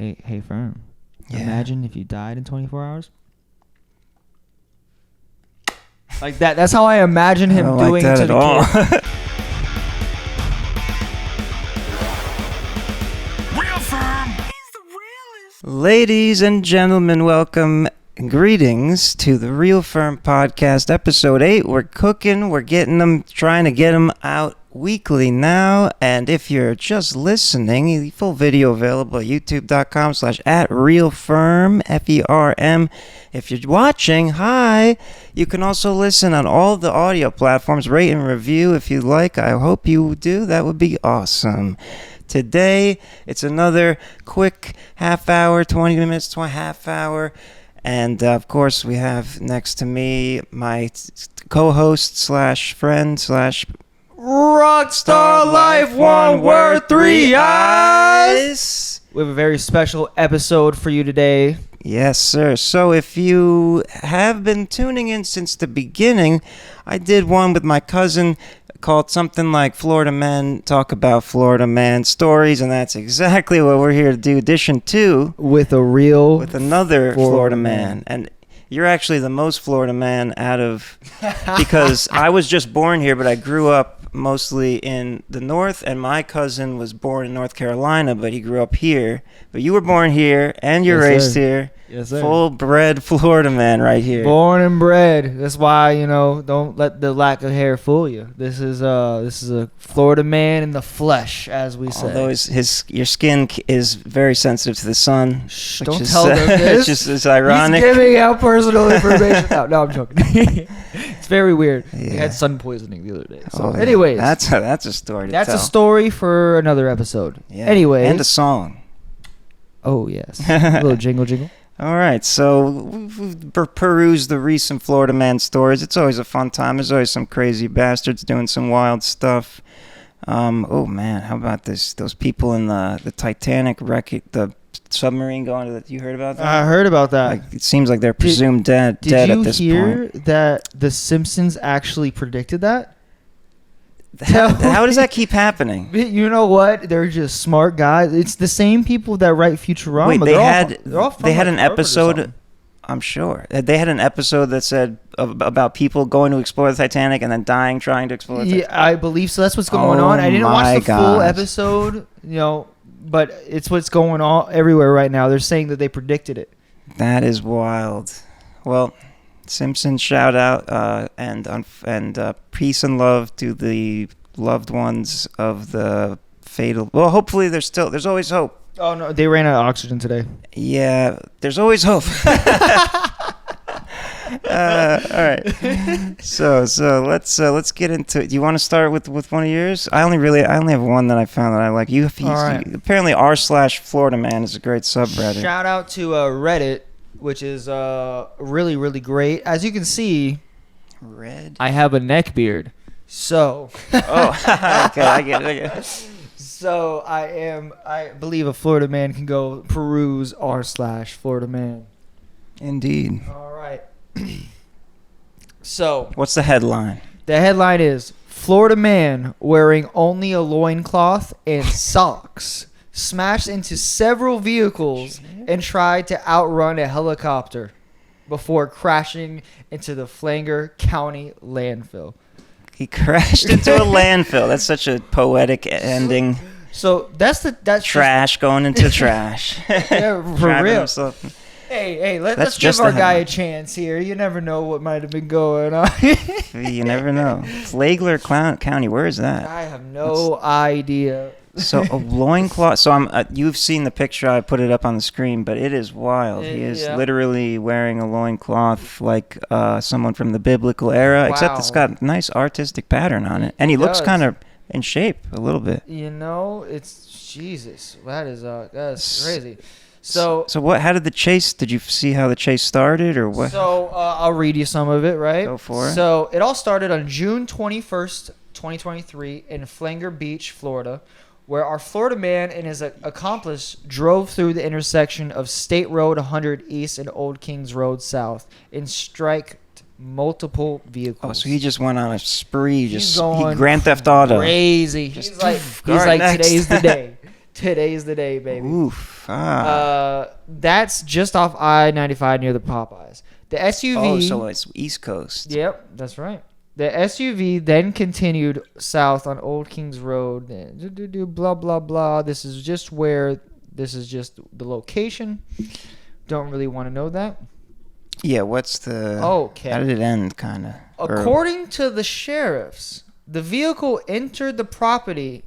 Hey, FERM. Yeah. Imagine if you died in 24 hours. Like that. That's how I imagine him doing that to at the all. kid. Real firm. He's the realest. Ladies and gentlemen, welcome. Greetings to the Real Firm Podcast, Episode 8. We're cooking. We're getting them, trying to get them out weekly now. And if you're just listening, the full video available at youtube.com/@realfirm, FERM. If you're watching, hi. You can also listen on all the audio platforms, rate and review if you like. I hope you do. That would be awesome. Today, it's another quick half hour, 20 minutes to a half hour. And, of course, we have next to me my co-host slash friend slash rockstar life, one word, three eyes. We have a very special episode for you today. Yes, sir. So if you have been tuning in since the beginning, I did one with my cousin called something like Florida Men Talk About Florida Man Stories, and that's exactly what we're here to do. Edition 2 With another Florida man. And you're actually the most Florida man out of, because I was just born here, but I grew up mostly in the north, and my cousin was born in North Carolina, but he grew up here. But you were born here, and you're Yes, raised sir. here. Yes, sir. Full-bred Florida man right here. Born and bred. That's why, don't let the lack of hair fool you. This is a Florida man in the flesh, as we say. Although your skin is very sensitive to the sun. Shh, which don't is, tell them this. Just is ironic. He's giving out personal information. No, I'm joking. It's very weird. We Yeah. had sun poisoning the other day. So, Oh, yeah. anyways, that's a story to that's tell. a story for another episode. Yeah. Anyways, And a song. oh yes, a little jingle. All right, so we've perused the recent Florida man stories. It's always a fun time. There's always some crazy bastards doing some wild stuff. Oh man, how about this? Those people in the Titanic wreck, the submarine going to the. You heard about that? I heard about that. Like, it seems like they're presumed dead Did at you this hear point. that The Simpsons actually predicted that? How does that keep happening? You know what? They're just smart guys. It's the same people that write Futurama. Wait, they're all from, they had like, an Harvard or episode. something. I'm sure they had an episode that said about people going to explore the Titanic and then dying trying to explore the Titanic. Yeah, I believe so. That's what's going Oh on. I didn't watch my the full gosh. episode, but it's what's going on everywhere right now. They're saying that they predicted it. That is wild. Well, Simpsons shout out and peace and love to the loved ones of the fatal. Well, hopefully there's always hope. Oh no, they ran out of oxygen today. Yeah, there's always hope. All right. So let's get into it. Do you want to start with one of yours? I only have one that I found that I like. All right. Apparently r/Florida Man is a great subreddit. Shout out to Reddit, which is really, really great. As you can see, Red. I have a neck beard. So, Oh, okay, I get it. so I believe a Florida man can go peruse r/Florida Man. Indeed. All right. So, What's the headline? the headline is Florida man wearing only a loincloth and socks smashed into several vehicles and tried to outrun a helicopter before crashing into the Flagler County landfill. He crashed into a landfill. That's such a poetic ending. So that's Trash going into trash. Yeah, for Driving real. himself. Hey, let's That's give just our the guy a headline. chance here. You never know what might have been going on. You never know. Flagler County, where is that? I have no idea. So a loincloth. So you've seen the picture. I put it up on the screen, but it is wild. He is Yeah. literally wearing a loincloth like someone from the biblical era, except it's Wow. got nice artistic pattern on it, and he looks does. kind of in shape a little bit. It's Jesus. That's crazy. So what? How did the chase? Did you see how the chase started, or what? So I'll read you some of it, right? Go for it. So it all started on June 21st, 2023 in Flagler Beach, Florida, where our Florida man and his accomplice drove through the intersection of State Road 100 East and Old Kings Road South and striked multiple vehicles. Oh, so he just went on a spree. He's He going Grand Theft Auto. crazy. Just He's like, all right, next. today's the day. Today's the day, baby. Oof. That's just off I-95 near the Popeyes. The SUV. Oh, so it's East Coast. Yep, that's right. The SUV then continued south on Old Kings Road. Blah blah blah. This is just the location. Don't really want to know that. Yeah, what's the... Okay. How did it end, kind of? According to the sheriffs, the vehicle entered the property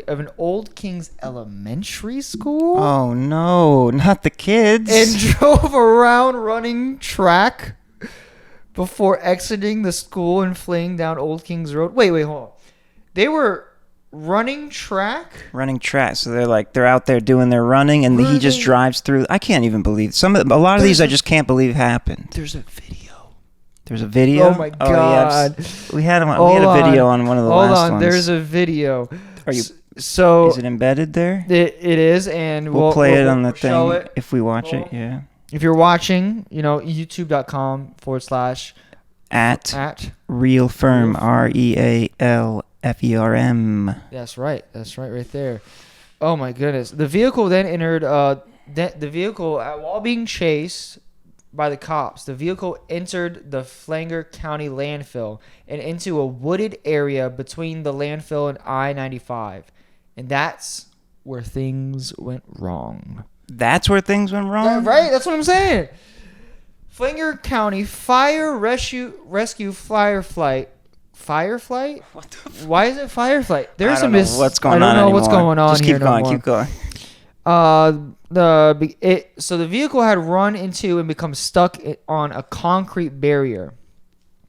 of an Old Kings Elementary School. Oh, no. Not the kids. And drove around running track before exiting the school and fleeing down Old Kings Road. Wait, hold on. They were running track? Running track. So they're out there doing their running, and he just drives through. I can't even believe a lot of these. I just can't believe happened. There's a video. There's a video. Oh my god! We had a video on one of the last ones. Hold on. There's a video. Are you? So is it embedded there? It is, and we'll play it on the thing if we watch it. Yeah. If you're watching, youtube.com/ at Real FERM REALFERM. That's right right there. Oh my goodness. The vehicle then entered while being chased by the cops. The vehicle entered the Flagler County landfill and into a wooded area between the landfill and I-95. And that's where things went wrong. That's where things went wrong? Right? That's what I'm saying. Flagler County Fire Rescue Fireflight. Fireflight? What the fuck? Why is it Fireflight? There's I don't know what's going on I don't know anymore. what's going on Just here. keep going. So the vehicle had run into and become stuck on a concrete barrier.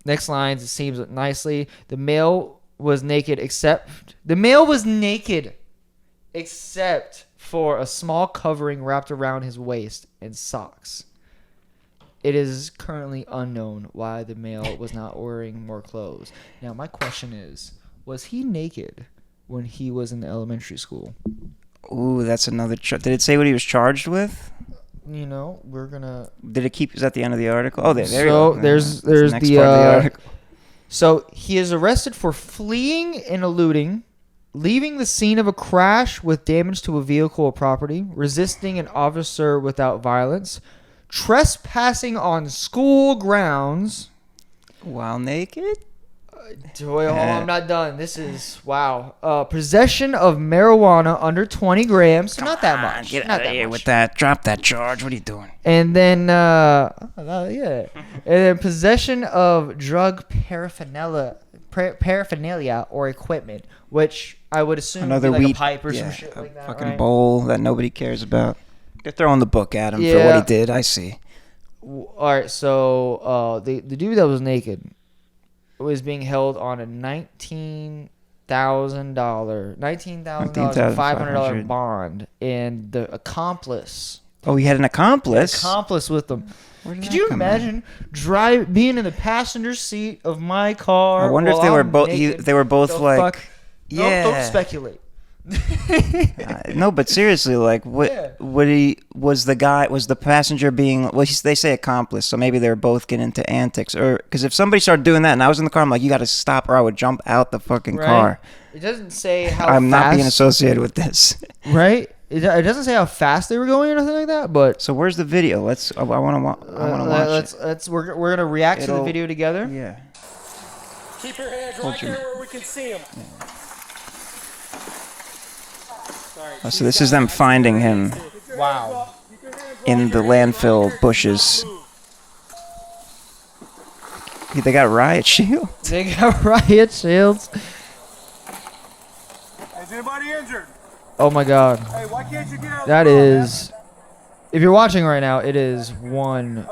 Next lines, it seems nicely. The male was naked except for a small covering wrapped around his waist and socks. It is currently unknown why the male was not wearing more clothes. Now, my question is, was he naked when he was in elementary school? Ooh, that's another... Did it say what he was charged with? We're gonna... Did it keep... Is that the end of the article? Oh, there you go. So, there's the next part of the article. So, he is arrested for fleeing and eluding, leaving the scene of a crash with damage to a vehicle or property, resisting an officer without violence, trespassing on school grounds. While naked? Hold on, I'm not done. This is, wow. Possession of marijuana under 20 grams. So not that much. Get not out of that here much. with that. Drop that charge. What are you doing? And then, And then possession of drug paraphernalia or equipment, which I would assume Another would be like weed, a pipe or some shit like that, fucking right? bowl that nobody cares about. They're throwing the book at him for what he did. I see. All right, so the dude that was naked was being held on a $19,500 bond, and the accomplice. Oh, he had an accomplice. With them. Could you come imagine being in the passenger seat of my car? I wonder if they were both. They were both like. Yeah. Don't speculate. No, but seriously, like, was the passenger being? Well, they say accomplice, so maybe they were both getting into antics, or because if somebody started doing that and I was in the car, I'm like, you got to stop, or I would jump out the fucking car. It doesn't say how. I'm not being associated with this. Right. It doesn't say how fast they were going or anything like that, but. So where's the video? I want to watch it. We're gonna react to the video together. Yeah. Keep your hands right there where we can see them. Yeah. So this is them finding him. Wow. In the landfill bushes. They got riot shields. They got riot shields. Is anybody injured? Oh my God. Hey, why can't you get out that of the car, is. Man? If you're watching right now, it is one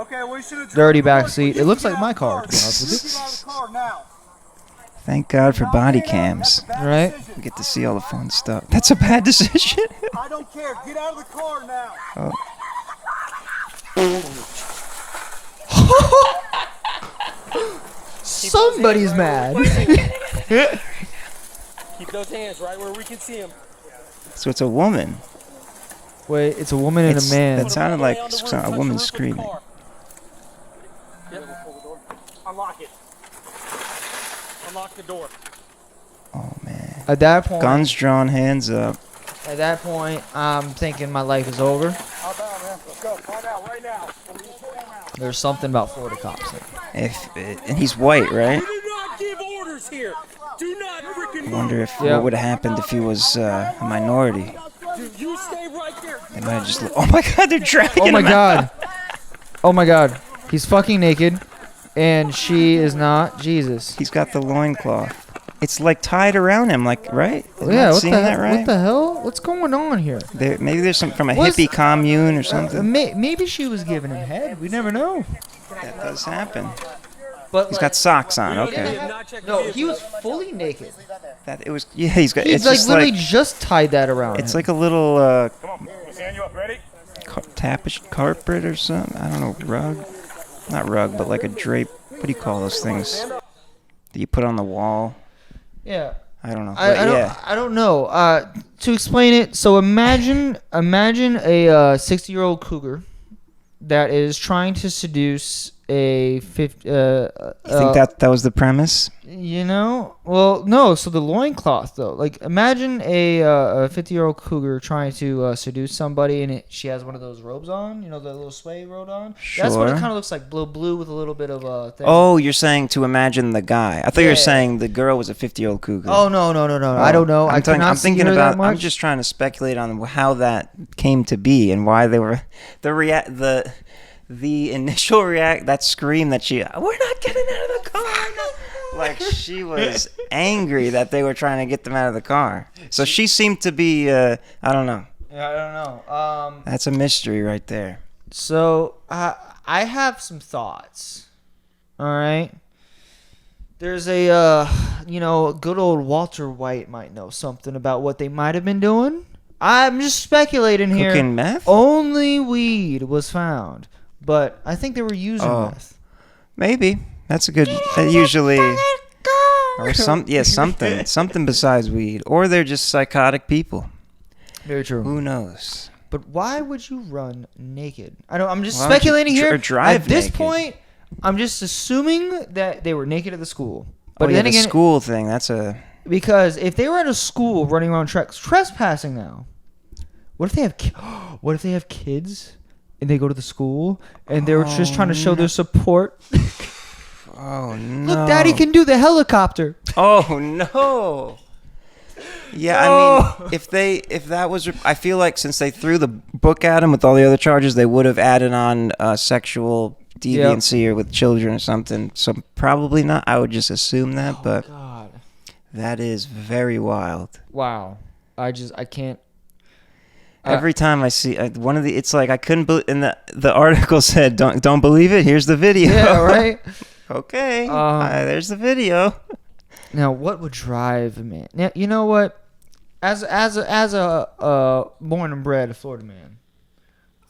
dirty back seat. It looks like my car. To be honest with you. Thank God for body cams. Right? You get to see all the fun stuff. That's a bad decision. I don't care. Get out of the car now. Somebody's mad. Keep those hands right where we can see them. So it's a woman. Wait, it's a woman and a man. That sounded like a woman screaming. Unlock it. Unlock the door. Oh man. At that point, guns drawn, hands up. At that point, I'm thinking my life is over. Outbound, man. Let's go. Find out right now. There's something about Florida cops. And he's white, right? We do not give orders here. Do not freaking I move. wonder if Yeah. what would have happened if he was a minority. Dude, you stay right there. They might have just. Oh my God, they're dragging Oh my him out. god. Oh my god. He's fucking naked. And she is not. Jesus. He's got the loincloth. It's like tied around him, like, right? Am I Yeah, what seeing the, that right? what the hell? What's going on here? Maybe there's some from a What's- hippie commune or something. Maybe she was giving him head. We never know. That does happen. But He's got socks on. Okay. no, he was fully naked. That it was. Yeah, he's got. He's It's like just literally like. just tied that around. It's him. like a little Come on. We'll stand you up. Ready? carpet or something. I don't know, rug. Not rug, but like a drape. What do you call those things that you put on the wall? yeah. I don't know. I But don't. yeah. I don't know. To explain it, so imagine a 60-year-old cougar that is trying to seduce a 50. You think that was the premise? You know, well, no. So the loincloth, though, like imagine a 50-year-old cougar trying to seduce somebody, and she has one of those robes on. You know, the little suede robe on. That's what it Sure. kind of looks like, blue with a little bit of a thing. Oh, you're saying to imagine the guy. I thought you Yeah. were saying the girl was a 50-year-old cougar. Oh no. I don't know. I cannot I'm see thinking her about. that much. I'm just trying to speculate on how that came to be and why they were the initial that scream that we're not getting out of the car. Like she was angry that they were trying to get them out of the car. So she seemed to be. I don't know. Yeah, I don't know. That's a mystery right there. So I have some thoughts. All right. There's a good old Walter White might know something about what they might have been doing. I'm just speculating here. Cooking meth? Only weed was found, but I think they were using meth. Maybe that's a good. Usually. Or something besides weed, or they're just psychotic people. Very true. Who knows? But why would you run naked? I'm just Why would you speculating here. or drive At this naked? point, I'm just assuming that they were naked at the school. But But then the again, school thing. That's a. because if they were at a school running around trespassing now, what if they have what if they have kids and they go to the school and they're just trying to show their support? Oh no! Look, Daddy can do the helicopter. Oh no! Yeah, No. I mean, if that was, I feel like since they threw the book at him with all the other charges, they would have added on sexual deviancy or with children or something. So probably not. I would just assume that, but God. that is very wild. Wow. I can't. Every time I see one of the, it's like I couldn't believe. And the article said, "Don't believe it. Here's the video." Yeah. Right. Okay. There's the video. Now, what would drive a man? Now, you know what? As a born and bred Florida man,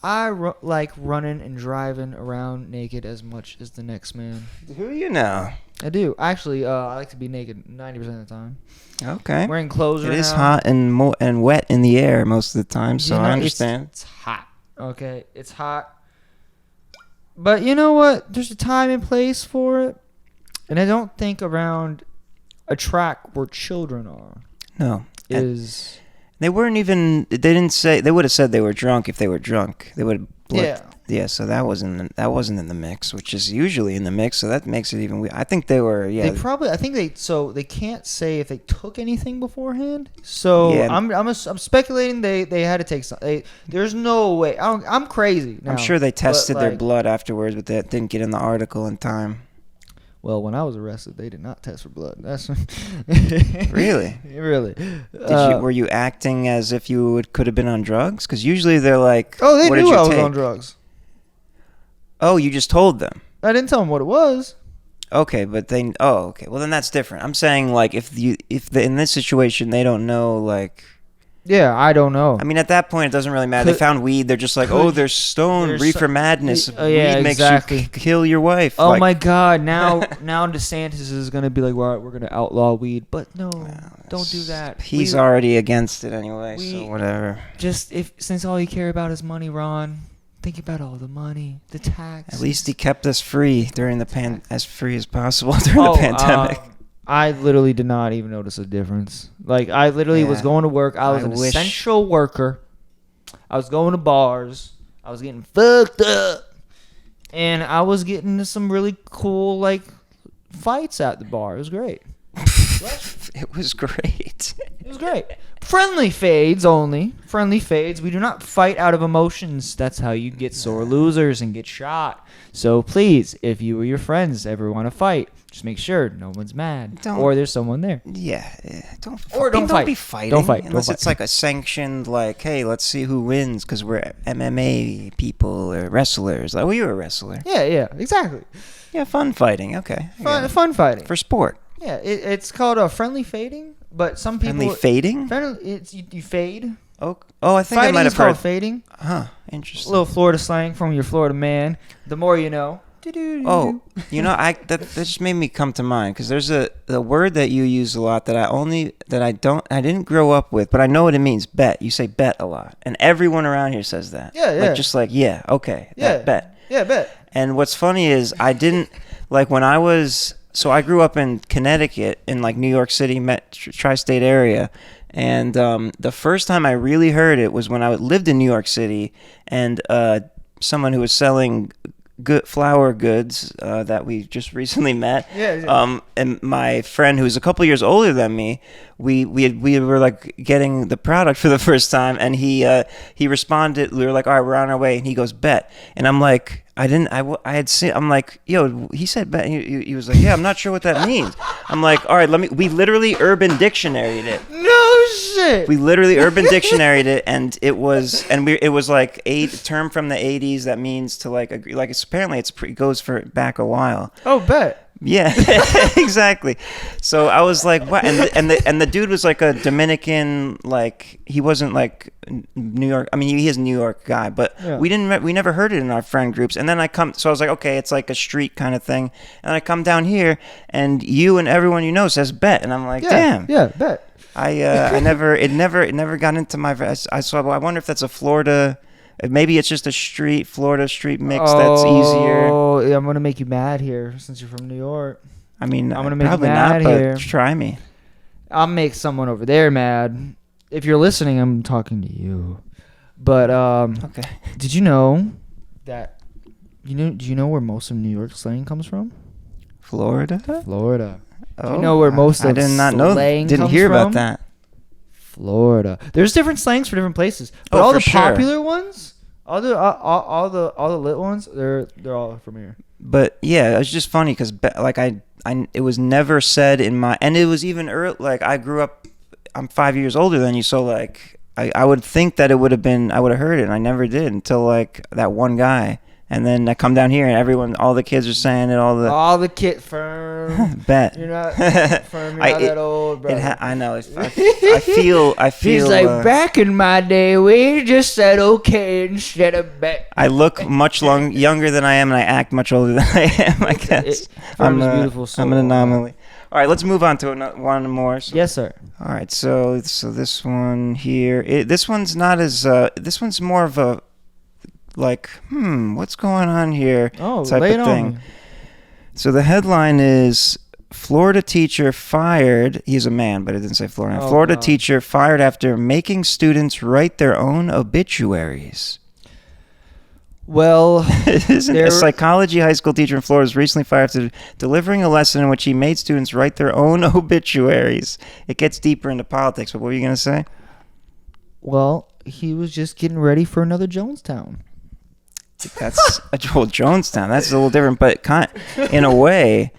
I like running and driving around naked as much as the next man. Who you know? I do. Actually, I like to be naked 90% of the time. Okay. Wearing clothes It right is now. hot and wet in the air most of the time, so You know, I understand. It's hot. Okay, it's hot. But you know what? There's a time and place for it, and I don't think around a track where children are No. is. They weren't even. They didn't say. They would have said they were drunk if they were drunk. They would. Yeah. Yeah. So that wasn't in the mix, which is usually in the mix. So that makes it even weird. I think they were. Yeah. They probably. I think they can't say if they took anything beforehand. So Yeah. I'm speculating they had to take something. There's no way. I'm crazy. Now, I'm sure they tested but, their like, blood afterwards, but that didn't get in the article in time. Well, when I was arrested, they did not test for blood. That's Really? really. Were you acting as if you could have been on drugs? Because usually they're like, Oh, they what did knew you I was take? on drugs. Oh, you just told them. I didn't tell them what it was. Okay, but they. Oh, okay. Well, then that's different. I'm saying like if in this situation they don't know like. Yeah, I don't know. I mean, at that point, it doesn't really matter. They found weed. They're just like, oh, there's stoned. there's Reefer madness. Oh, yeah, weed exactly. makes you kill your wife. Oh Like, my God! Now DeSantis is gonna be like, well, we're gonna outlaw weed, but no, don't do that. He's We- already against it anyway, so we- whatever. Just since all you care about is money, Ron. Think about all the money, the tax. At least he kept us free during the as free as possible during the pandemic. Oh, I literally did not even notice a difference. Like, I literally was Yeah. going to work. I was I an wish- essential worker. I was going to bars. I was getting fucked up. And I was getting into some really cool, like, fights at the bar. It was great. It was great. It was great. Friendly fades only. Friendly fades. We do not fight out of emotions. That's how you get sore losers and get shot. So please, if you or your friends ever want to fight, just make sure no one's mad or there's someone there. Yeah, don't Or don't fight. be fighting. Don't fight. Unless Don't it's fight. like a sanctioned, like, hey, let's see who wins because we're MMA people or wrestlers. Like, well, you're a wrestler. Yeah, exactly. Yeah, fun fighting. Okay. I get it. Fun fighting. For sport. Yeah, it's called a friendly fading, but some people Friendly fading? It's you fade. Oh, I think Fighting I might is have called heard. fading. Huh, A interesting. little Florida slang from your Florida man. The more you know. Oh, you know, that just made me come to mind because there's a word that you use a lot that I didn't grow up with, but I know what it means. Bet. You say bet a lot, and everyone around here says that. Yeah. Like just like yeah, okay, Yeah. bet. Yeah, bet. And what's funny is I didn't like when I was so I grew up in Connecticut in like New York City, tri-state area. And the first time I really heard it was when I lived in New York City, and someone who was selling good flower goods that we just recently met. Yeah. And my friend, who's a couple years older than me, we were like getting the product for the first time, and he responded. We were like, all right, we're on our way, and he goes, bet, and I'm like. I'm like, yo, he said bet. He was like, yeah, I'm not sure what that means. I'm like, all right, we literally Urban Dictionary'd it. No shit. We literally Urban Dictionary'd it, and it was like a term from the 80s that means to like agree. Like it goes for back a while. Oh, bet. Yeah, exactly. So I was like, what? And the dude was like a Dominican, like he wasn't like New York. I mean, he is a New York guy, but Yeah. we never heard it in our friend groups. And then so I was like, okay, it's like a street kind of thing. And I come down here, and you and everyone you know says bet, and I'm like, Yeah. damn. Yeah, bet. I never got into my. I wonder if that's a Florida. Maybe it's just a Florida street mix that's easier. Oh, yeah, I'm gonna make you mad here since you're from New York. I mean, I'm gonna make you probably mad not, but here. try me. I'll make someone over there mad. If you're listening, I'm talking to you. But Okay. did you know that do you know where most of New York slang comes from? Florida? Florida. Oh, you know where most I of did not know. slang Didn't comes hear about from? that. Florida. There's different slangs for different places, but Oh, all for the sure. popular ones, all the lit ones, they're all from here. But yeah, it was just funny because like it was never said in my, and it was even early. Like I grew up, I'm 5 years older than you, so like I would think that I would have heard it, and I never did until like that one guy. And then I come down here, and all the kids are saying it. All the kit firm. Bet. You're not firm. You're not that old, bro. I know. I feel. He's like, back in my day, we just said okay instead of bet. I look much younger than I am, and I act much older than I am. I guess Firm is beautiful. So I'm an anomaly. All right, let's move on to one more. So, yes, sir. all right, so this one here. This one's not as. This one's more of a. Like, what's going on here? Oh, type lay it of on thing. me. So the headline is Florida teacher fired. He's a man, but it didn't say Florida. Oh, Florida God. teacher fired after making students write their own obituaries. Well, A psychology high school teacher in Florida was recently fired after delivering a lesson in which he made students write their own obituaries. It gets deeper into politics, but what were you going to say? he was just getting ready for another Jonestown. That's Jonestown. That's a little different, but in a way,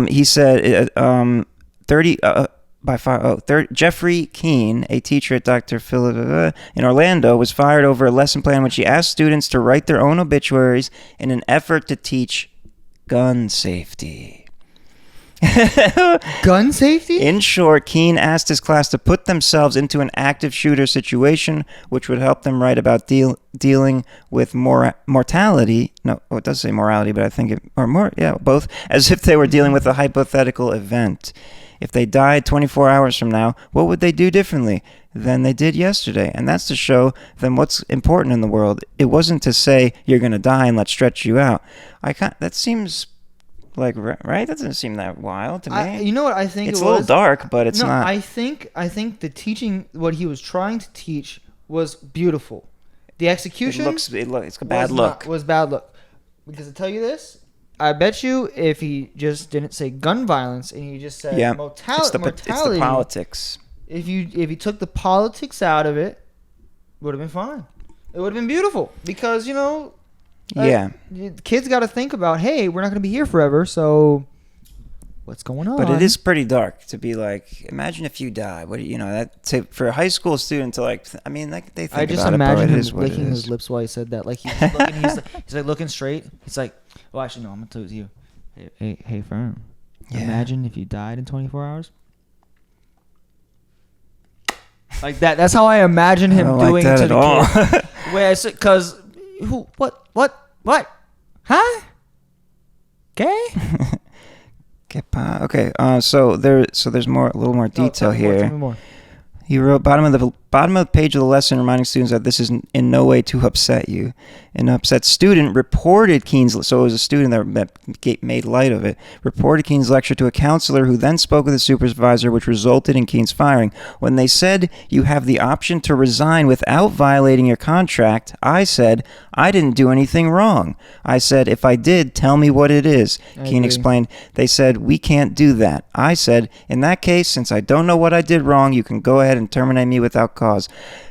he said 30 by 5. Jeffrey Keene, a teacher at Dr. Philip in Orlando, was fired over a lesson plan in which he asked students to write their own obituaries in an effort to teach gun safety. Gun safety? In short, Keene asked his class to put themselves into an active shooter situation, which would help them write about dealing with mortality. No, it does say morality, but I think both, as if they were dealing with a hypothetical event. If they died 24 hours from now, what would they do differently than they did yesterday? And that's to show them what's important in the world. It wasn't to say, you're going to die and let's stretch you out. That seems Like, right? That doesn't seem that wild to me. You know what I think It's it a was? little dark, but it's no, not. I think the teaching, what he was trying to teach, was beautiful. The execution It's a bad look. Was bad look. Because to tell you this, I bet you if he just didn't say gun violence and he just said mortality, it's the politics. If he took the politics out of it, would have been fine. It would have been beautiful because kids got to think about, hey, we're not going to be here forever, so what's going on? But it is pretty dark to be like, imagine if you die. What for a high school student to like, I mean, like they think I just about imagine it, but it him is what it licking is. his lips while he said that. Like he's looking, he's like looking straight. He's like, well, actually, no, I'm gonna tell it to you. Hey, FERM. Yeah. Imagine if you died in 24 hours. Like that. That's how I imagine him I don't doing like that to at the all. kid. Where because who? What? Huh? Gay? Okay. So there's a little more detail tell here. me more. He wrote bottom of the page of the lesson, reminding students that this is in no way to upset you. An upset student reported Keen's, so it was a student that made light of it, reported Keen's lecture to a counselor who then spoke with the supervisor, which resulted in Keen's firing. When they said, you have the option to resign without violating your contract, I said, I didn't do anything wrong. I said, if I did, tell me what it is. Keen explained. They said, we can't do that. I said, in that case, since I don't know what I did wrong, you can go ahead and terminate me without cause.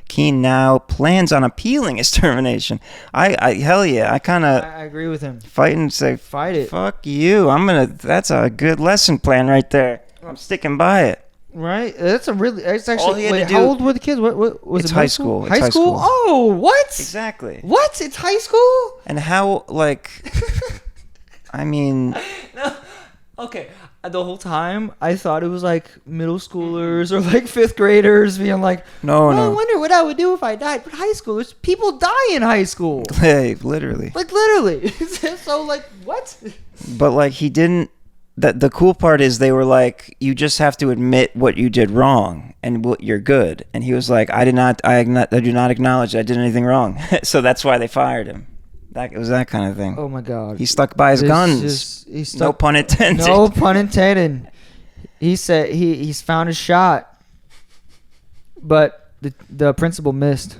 Keen now plans on appealing his termination. Hell yeah, I agree with him. Fight and say, Fight it. Fuck you. That's a good lesson plan right there. I'm sticking by it. Right? It's actually. All he had to do- how old were the kids? What was It's it? high Middle school. High It's high school? school. Oh, what? Exactly. What? It's high school? And how, like, I mean, Okay. The whole time I thought it was like middle schoolers or like fifth graders being like, No. I wonder what I would do if I died. But high schoolers, people die in high school. hey, literally. Like literally. So like what? But like he didn't. The cool part is they were like, you just have to admit what you did wrong and what you're good. And he was like, I do not acknowledge that I did anything wrong. So that's why they fired him. It was that kind of thing. Oh my god. He stuck by his guns. No pun intended. No pun intended. He said he's found his shot, but the principal missed.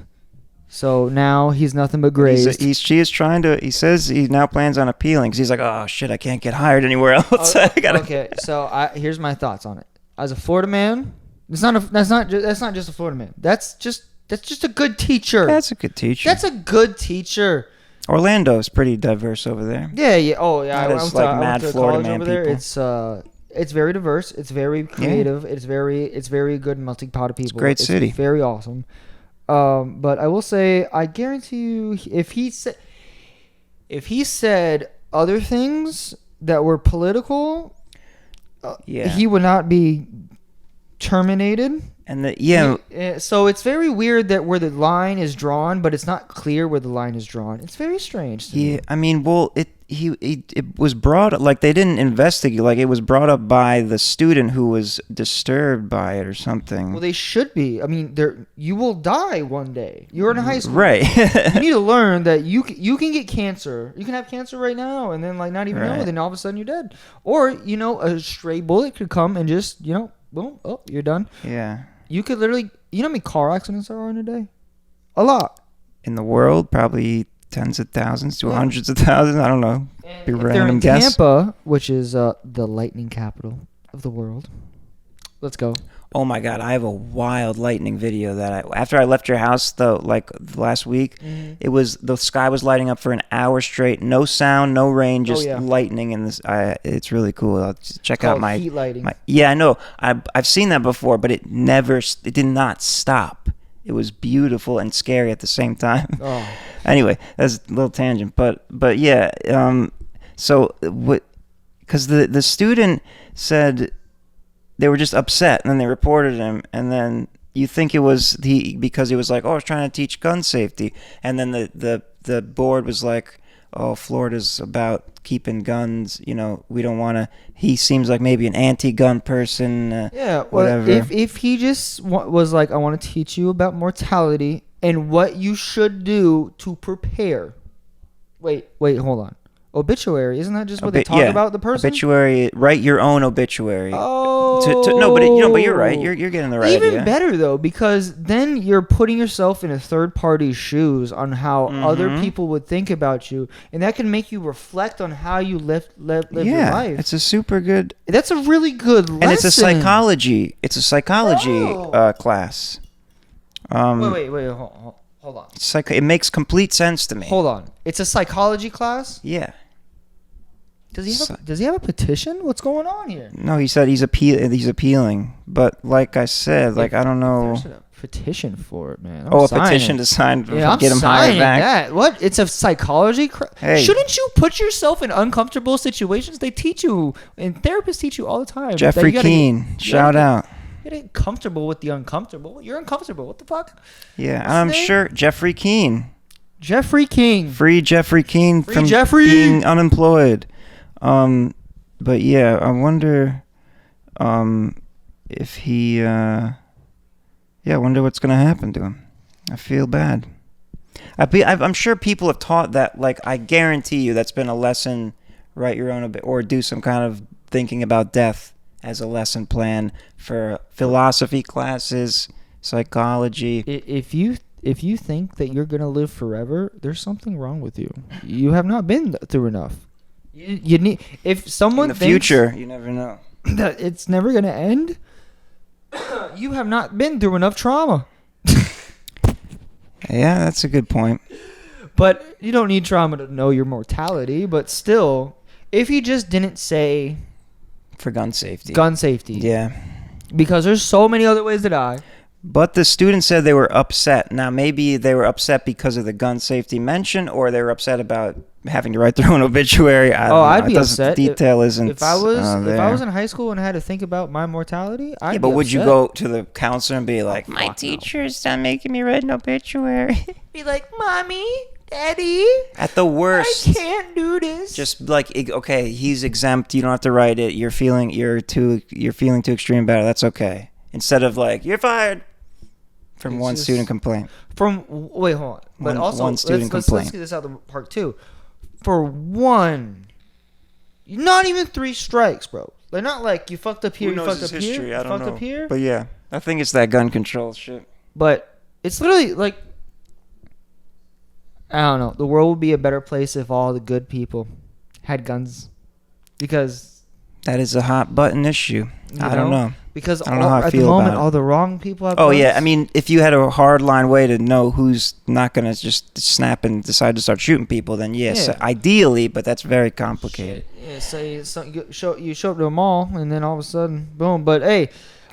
So now he's nothing but grazed. He says he now plans on appealing because he's like, oh shit, I can't get hired anywhere else. Okay, so here's my thoughts on it. As a Florida man, that's not just a Florida man. That's just a good teacher. That's a good teacher. That's a good teacher. Orlando's pretty diverse over there. Yeah. Oh yeah. Not I as, went like, to mad college Florida man over there. people. It's very diverse. It's very creative. It's very good melting pot of people. It's a great city. Very awesome. But I will say, I guarantee you, if he said other things that were political, he would not be terminated. And So it's very weird that where the line is drawn, but it's not clear where the line is drawn. It's very strange to me. I mean, well, it was brought, like, they didn't investigate, like, it was brought up by the student who was disturbed by it or something. Well, they should be. I mean, you will die one day. You're in high school, right? You need to learn that you can get cancer. You can have cancer right now, and then like not even know. Then all of a sudden you're dead. Or a stray bullet could come and just boom, oh, you're done. Yeah. You could literally, how many car accidents there are in a day? A lot. In the world, probably tens of thousands to hundreds of thousands. I don't know. And Be if random they're in guess. Tampa, which is the lightning capital of the world. Let's go. Oh my God, I have a wild lightning video that after I left your house though, like last week, it was the sky was lighting up for an hour straight, no sound, no rain, just lightning in this. It's really cool. I'll check out my heat lighting. Yeah, I know. I've seen that before, but it did not stop. It was beautiful and scary at the same time. Oh. Anyway, that's a little tangent, but yeah. So what? Because the student said they were just upset, and then they reported him, and then you think it was because he was like, oh, I was trying to teach gun safety, and then the board was like, oh, Florida's about keeping guns, we don't want to. He seems like maybe an anti-gun person. Yeah, whatever. Well, if he just was like, I want to teach you about mortality and what you should do to prepare. Wait, hold on. Obituary, isn't that just what they talk about the person? Obituary. Write your own obituary. Oh, But you're right. You're getting the right idea. Even better though, because then you're putting yourself in a third party's shoes on how other people would think about you, and that can make you reflect on how you live your life. It's a super good. That's a really good lesson. And it's a psychology. It's a psychology class. Wait, hold on. It makes complete sense to me. Hold on. It's a psychology class? Yeah. Does he have a petition? What's going on here? No, he said he's appealing. But like I said, I don't know. There's a petition for it, man. A petition to sign to get him hired back. That. What? It's a psychology. Hey. Shouldn't you put yourself in uncomfortable situations? They teach you, and therapists teach you all the time. Jeffrey Keane, shout out. You gotta get comfortable with the uncomfortable. You're uncomfortable. What the fuck? Yeah, I'm sure Jeffrey Keane. Jeffrey King. Free Jeffrey Keane from being unemployed. But yeah, I wonder if he I wonder what's gonna happen to him. I feel bad. I'm sure people have taught that. I guarantee you that's been a lesson. Write your own or do some kind of thinking about death as a lesson plan for philosophy classes, psychology. If you think that you're gonna live forever, there's something wrong with you. You have not been through enough. You need. If someone in the future, you never know that it's never gonna end. You have not been through enough trauma. Yeah, that's a good point. But you don't need trauma to know your mortality. But still, if he just didn't say for gun safety, yeah, because there's so many other ways to die. But the students said they were upset. Now, maybe they were upset because of the gun safety mention, or they were upset about having to write their own obituary. I don't know. I'd be upset. The detail isn't. If I was in high school and I had to think about my mortality, I'd be but would upset. you go to the counselor and be like, "My teacher's not making me write an obituary"? Be like, "Mommy, Daddy, at the worst, I can't do this." Just okay, he's exempt. You don't have to write it. You're feeling too extreme about it. That's okay. Instead of you're fired. From one student complaint. Wait, hold on. But also, one student let's complaint. get this out of the park too. For one, not even 3 strikes, bro. They're not you fucked up here, you fucked up here, you fucked up here. But yeah, I think it's that gun control shit. But it's literally I don't know. The world would be a better place if all the good people had guns, because that is a hot button issue. I don't know. Because I don't know how I at feel the moment, about it. all the wrong people have Oh, guns. yeah. I mean, if you had a hard line way to know who's not going to just snap and decide to start shooting people, then yes, ideally, but that's very complicated. Yeah, you show up to a mall, and then all of a sudden, boom. But hey,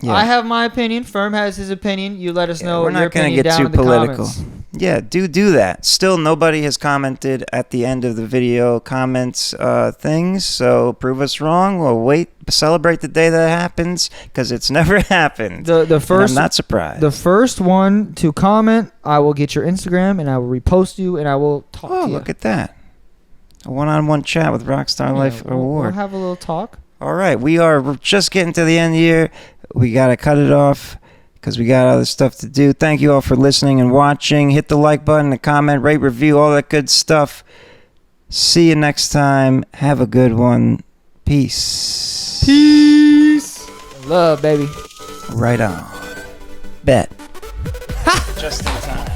I have my opinion. FERM has his opinion. You let us know we're your not going to opinion get down too in the political. comments. Yeah, do that. Still, nobody has commented at the end of the video comments things, so prove us wrong. We'll celebrate the day that happens, because it's never happened. The first, and I'm not surprised. The first one to comment, I will get your Instagram, and I will repost you, and I will talk to you. Oh, look at that. A one-on-one chat with Rockstar Life Award. We'll have a little talk. All right, we're just getting to the end here. We got to cut it off because we got other stuff to do. Thank you all for listening and watching. Hit the like button, the comment, rate, review, all that good stuff. See you next time. Have a good one. Peace. Love, baby. Right on. Bet. Just in time.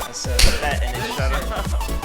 I said bet and it shut up.